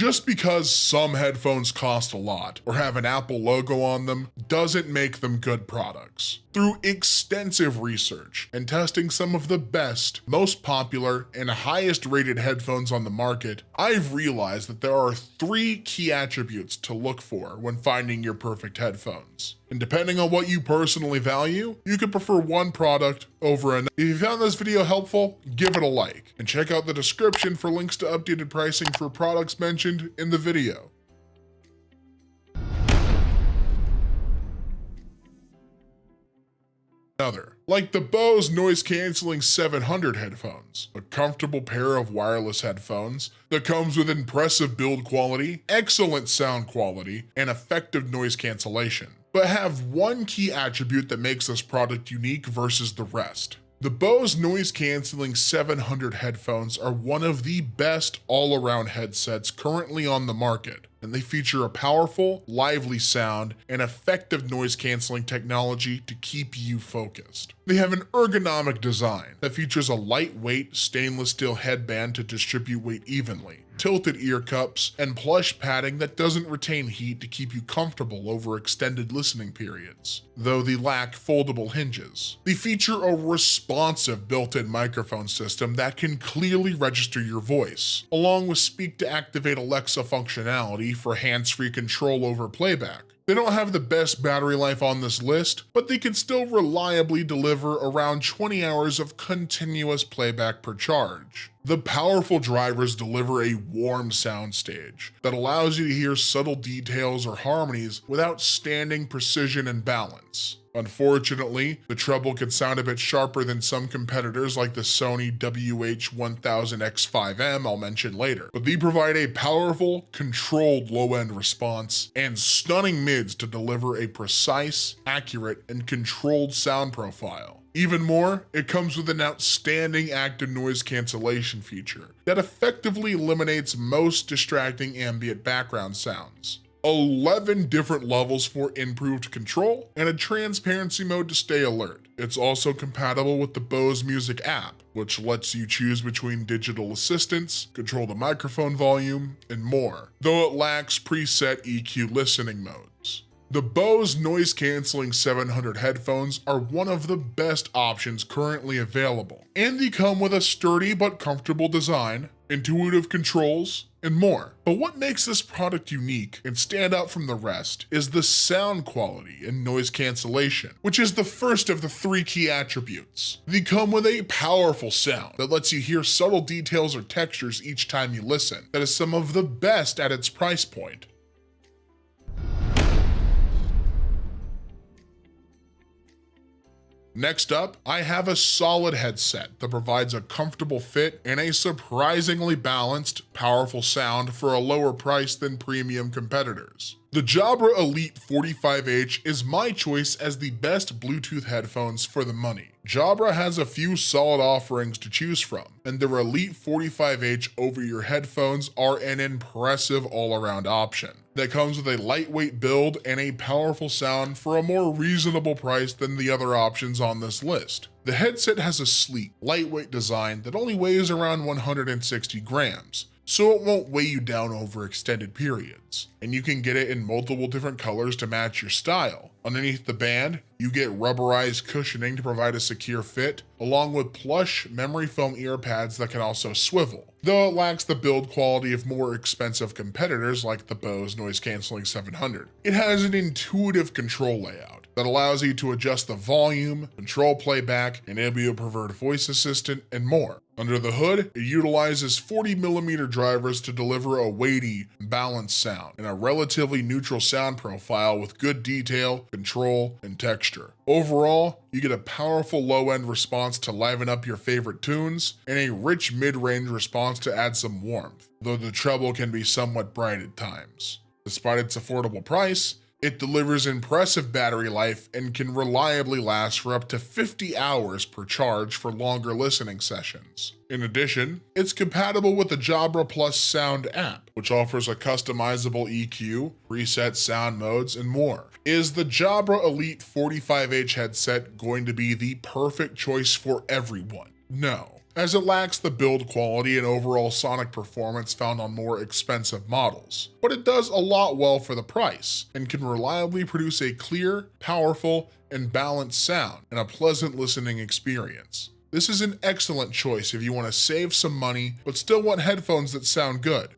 Just because some headphones cost a lot or have an Apple logo on them doesn't make them good products. Through extensive research and testing some of the best, most popular, and highest rated headphones on the market, I've realized that there are 3 key attributes to look for when finding your perfect headphones. And depending on what you personally value, you could prefer one product over another. If you found this video helpful, give it a like, and check out the description for links to updated pricing for products mentioned in the video. Like the Bose Noise Cancelling 700 headphones, a comfortable pair of wireless headphones that comes with impressive build quality, excellent sound quality, and effective noise cancellation, but have one key attribute that makes this product unique versus the rest. The Bose Noise Cancelling 700 headphones are one of the best all-around headsets currently on the market, and they feature a powerful, lively sound and effective noise canceling technology to keep you focused. They have an ergonomic design that features a lightweight stainless steel headband to distribute weight evenly, tilted ear cups, and plush padding that doesn't retain heat to keep you comfortable over extended listening periods, though they lack foldable hinges. They feature a responsive built-in microphone system that can clearly register your voice, along with speak to activate Alexa functionality for hands-free control over playback. They don't have the best battery life on this list, but they can still reliably deliver around 20 hours of continuous playback per charge. The powerful drivers deliver a warm soundstage that allows you to hear subtle details or harmonies with outstanding precision and balance. Unfortunately, the treble can sound a bit sharper than some competitors like the Sony WH-1000X5M I'll mention later, but they provide a powerful, controlled low-end response and stunning mids to deliver a precise, accurate, and controlled sound profile. Even more, it comes with an outstanding active noise cancellation feature that effectively eliminates most distracting ambient background sounds. 11 different levels for improved control, and a transparency mode to stay alert. It's also compatible with the Bose Music app, which lets you choose between digital assistants, control the microphone volume, and more, though it lacks preset EQ listening modes. The Bose Noise Cancelling 700 headphones are one of the best options currently available, and they come with a sturdy but comfortable design, intuitive controls, and more. But what makes this product unique and stand out from the rest is the sound quality and noise cancellation, which is the first of the 3 key attributes. They come with a powerful sound that lets you hear subtle details or textures each time you listen, that is some of the best at its price point. Next up, I have a solid headset that provides a comfortable fit and a surprisingly balanced, powerful sound for a lower price than premium competitors. The Jabra Elite 45H is my choice as the best Bluetooth headphones for the money. Jabra has a few solid offerings to choose from, and their Elite 45H over-ear headphones are an impressive all-around option that comes with a lightweight build and a powerful sound for a more reasonable price than the other options on this list. The headset has a sleek, lightweight design that only weighs around 160 grams, so it won't weigh you down over extended periods, and you can get it in multiple different colors to match your style. Underneath the band, you get rubberized cushioning to provide a secure fit, along with plush memory foam ear pads that can also swivel, though it lacks the build quality of more expensive competitors like the Bose Noise Cancelling 700. It has an intuitive control layout that allows you to adjust the volume, control playback, enable your preferred voice assistant, and more. Under the hood, it utilizes 40mm drivers to deliver a weighty, balanced sound and a relatively neutral sound profile with good detail, control, and texture. Overall, you get a powerful low-end response to liven up your favorite tunes, and a rich mid-range response to add some warmth, though the treble can be somewhat bright at times. Despite its affordable price, it delivers impressive battery life and can reliably last for up to 50 hours per charge for longer listening sessions. In addition, it's compatible with the Jabra Plus Sound app, which offers a customizable EQ, preset sound modes, and more. Is the Jabra Elite 45H headset going to be the perfect choice for everyone? No. as it lacks the build quality and overall sonic performance found on more expensive models. But it does a lot well for the price, and can reliably produce a clear, powerful, and balanced sound and a pleasant listening experience. This is an excellent choice if you want to save some money but still want headphones that sound good.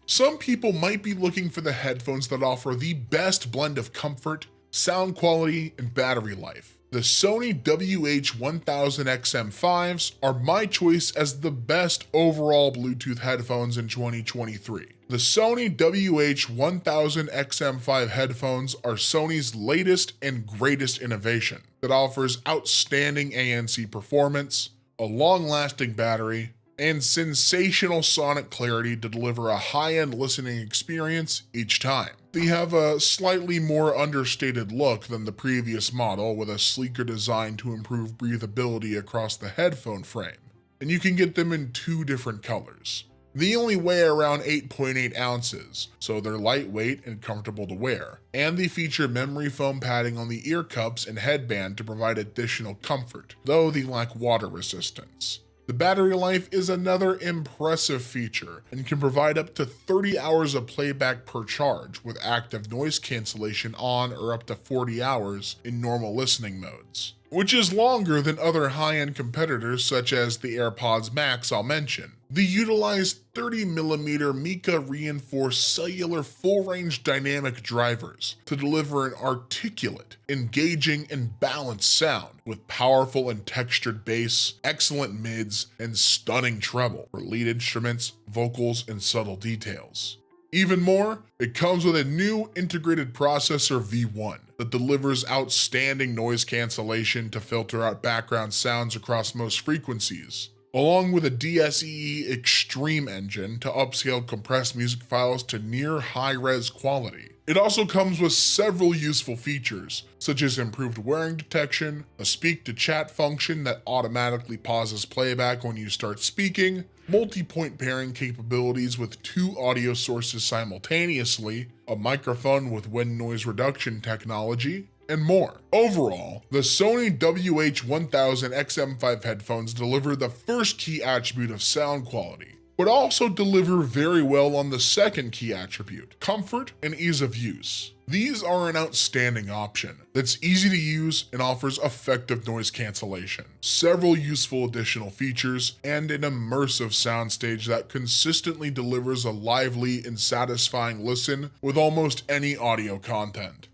Some people might be looking for the headphones that offer the best blend of comfort, sound quality, and battery life. The Sony WH-1000XM5s are my choice as the best overall Bluetooth headphones in 2023. The Sony WH-1000XM5 headphones are Sony's latest and greatest innovation that offers outstanding ANC performance, a long-lasting battery, and sensational sonic clarity to deliver a high-end listening experience each time. They have a slightly more understated look than the previous model, with a sleeker design to improve breathability across the headphone frame, and you can get them in two different colors. They only weigh around 8.8 ounces, so they're lightweight and comfortable to wear, and they feature memory foam padding on the ear cups and headband to provide additional comfort, though they lack water resistance. The battery life is another impressive feature and can provide up to 30 hours of playback per charge with active noise cancellation on, or up to 40 hours in normal listening modes, which is longer than other high-end competitors such as the AirPods Max I'll mention. They utilize 30mm mica reinforced cellular full-range dynamic drivers to deliver an articulate, engaging, and balanced sound with powerful and textured bass, excellent mids, and stunning treble for lead instruments, vocals, and subtle details. Even more, it comes with a new integrated processor V1 that delivers outstanding noise cancellation to filter out background sounds across most frequencies, along with a DSEE Extreme engine to upscale compressed music files to near high-res quality. It also comes with several useful features, such as improved wearing detection, a speak-to-chat function that automatically pauses playback when you start speaking, multi-point pairing capabilities with two audio sources simultaneously, a microphone with wind noise reduction technology, and more. Overall, the Sony WH-1000XM5 headphones deliver the first key attribute of sound quality, but also deliver very well on the second key attribute, comfort and ease of use. These are an outstanding option that's easy to use and offers effective noise cancellation, several useful additional features, and an immersive soundstage that consistently delivers a lively and satisfying listen with almost any audio content.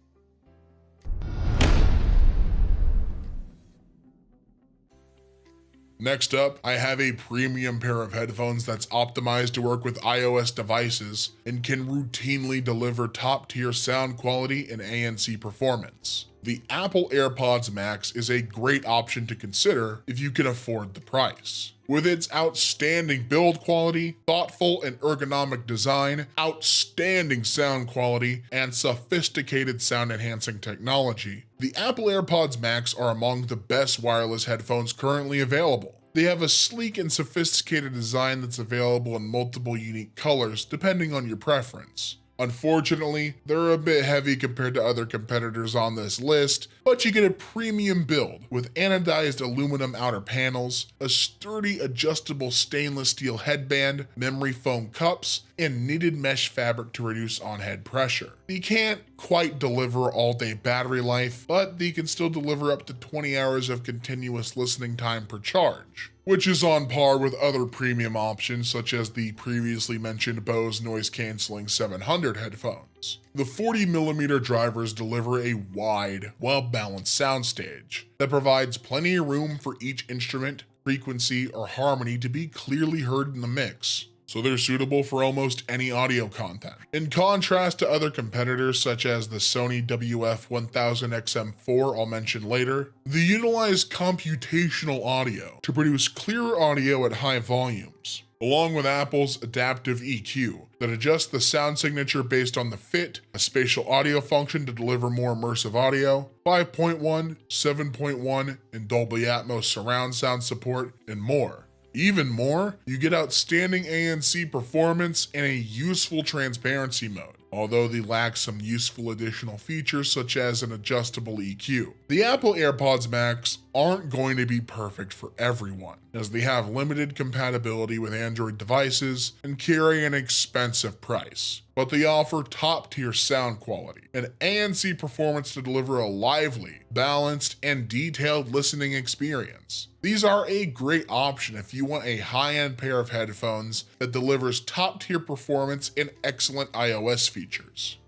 Next up, I have a premium pair of headphones that's optimized to work with iOS devices and can routinely deliver top-tier sound quality and ANC performance. The Apple AirPods Max is a great option to consider if you can afford the price. With its outstanding build quality, thoughtful and ergonomic design, outstanding sound quality, and sophisticated sound-enhancing technology, the Apple AirPods Max are among the best wireless headphones currently available. They have a sleek and sophisticated design that's available in multiple unique colors depending on your preference. Unfortunately, they're a bit heavy compared to other competitors on this list, but you get a premium build with anodized aluminum outer panels, a sturdy adjustable stainless steel headband, memory foam cups, and knitted mesh fabric to reduce on-head pressure. They can't quite deliver all-day battery life, but they can still deliver up to 20 hours of continuous listening time per charge, which is on par with other premium options such as the previously mentioned Bose noise-canceling 700 headphones. The 40mm drivers deliver a wide, well-balanced soundstage that provides plenty of room for each instrument, frequency, or harmony to be clearly heard in the mix, so they're suitable for almost any audio content. In contrast to other competitors such as the Sony WF-1000XM4 I'll mention later, they utilize computational audio to produce clearer audio at high volumes, along with Apple's adaptive EQ that adjusts the sound signature based on the fit, a spatial audio function to deliver more immersive audio, 5.1, 7.1, and Dolby Atmos surround sound support, and more. Even more, you get outstanding ANC performance and a useful transparency mode, although they lack some useful additional features such as an adjustable EQ. The Apple AirPods Max aren't going to be perfect for everyone, as they have limited compatibility with Android devices and carry an expensive price. But they offer top-tier sound quality and ANC performance to deliver a lively, balanced, and detailed listening experience. These are a great option if you want a high-end pair of headphones that delivers top-tier performance and excellent iOS features.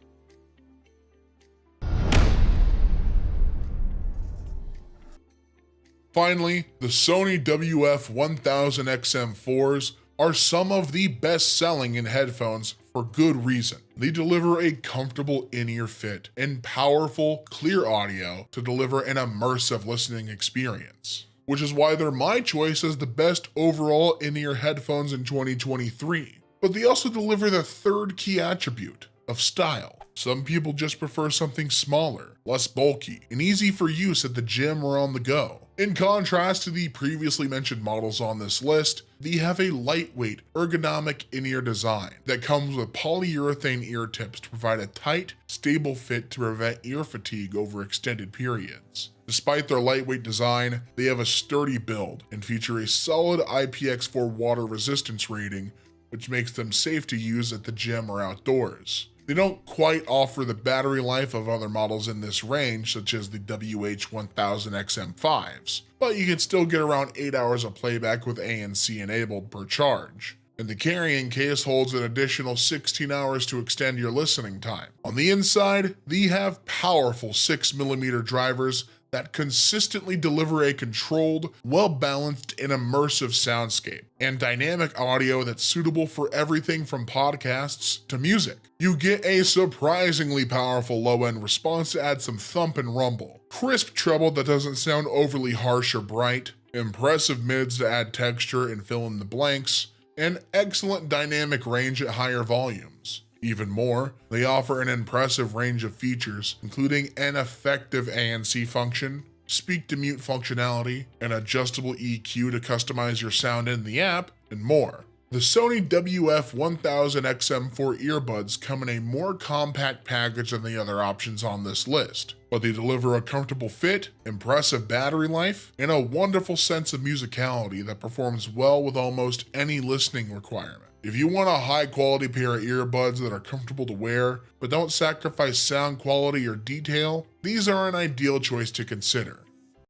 Finally, the Sony WF-1000XM4s are some of the best-selling in headphones for good reason. They deliver a comfortable in-ear fit and powerful, clear audio to deliver an immersive listening experience, which is why they're my choice as the best overall in-ear headphones in 2023. But they also deliver the third key attribute of style. Some people just prefer something smaller, less bulky, and easy for use at the gym or on the go. In contrast to the previously mentioned models on this list, they have a lightweight, ergonomic in-ear design that comes with polyurethane ear tips to provide a tight, stable fit to prevent ear fatigue over extended periods. Despite their lightweight design, they have a sturdy build and feature a solid IPX4 water resistance rating, which makes them safe to use at the gym or outdoors. They don't quite offer the battery life of other models in this range, such as the WH-1000XM5s, but you can still get around 8 hours of playback with ANC enabled per charge. And the carrying case holds an additional 16 hours to extend your listening time. On the inside, they have powerful 6mm drivers that consistently deliver a controlled, well-balanced, and immersive soundscape, and dynamic audio that's suitable for everything from podcasts to music. You get a surprisingly powerful low-end response to add some thump and rumble, crisp treble that doesn't sound overly harsh or bright, impressive mids to add texture and fill in the blanks, and excellent dynamic range at higher volumes. Even more, they offer an impressive range of features, including an effective ANC function, speak-to-mute functionality, an adjustable EQ to customize your sound in the app, and more. The Sony WF-1000XM4 earbuds come in a more compact package than the other options on this list, but they deliver a comfortable fit, impressive battery life, and a wonderful sense of musicality that performs well with almost any listening requirement. If you want a high-quality pair of earbuds that are comfortable to wear, but don't sacrifice sound quality or detail, these are an ideal choice to consider.